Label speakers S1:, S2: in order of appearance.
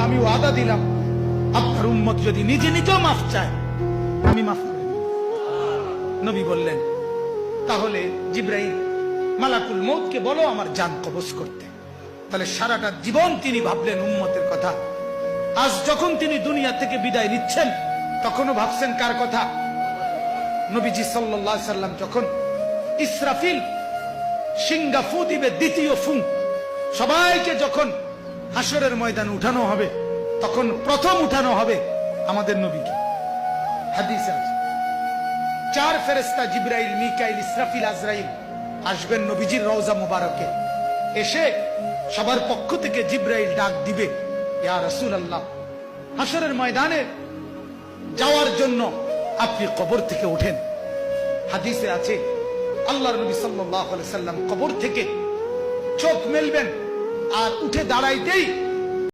S1: আমি ওয়াদা দিলাম আপনার উম্মত যদি নিজে নিজেও মাফ চায় আমি মাফ করে দিব। নবী বললেন তাহলে জিবরাইল মালাকুল মউতকে বলো আমার জান কবজ করতে। তাহলে সারাটা জীবন তিনি ভাবলেন উম্মতের কথা। আজ যখন তিনি দুনিয়া থেকে বিদায় নিচ্ছেন তখনও ভাবছেন কার কথা? নবীজি সাল্লাল্লাহু আলাইহি সাল্লাম যখন ইসরাফিল সিংহা ফু দিবে দ্বিতীয় ফু, সবাইকে যখন হাসরের ময়দানে উঠানো হবে তখন প্রথম উঠানো হবে আমাদের নবীকে। হাদিসে আছে 4 ফেরেশতা জিবরাইল, মিকাইল, ইসরাফিল, আজরাইল আসবেন নবীজির রওজা মুবারকে। এসে সবার পক্ষ থেকে জিবরাইল ডাক দিবে, ইয়া রাসূলুল্লাহ, হাসরের ময়দানে যাওয়ার জন্য আপনি কবর থেকে ওঠেন। হাদিসে আছে আল্লাহর নবী সাল্লাল্লাহু আলাইহি সাল্লাম কবর থেকে চোখ মেলবেন আর উঠে দাঁড়াইতেই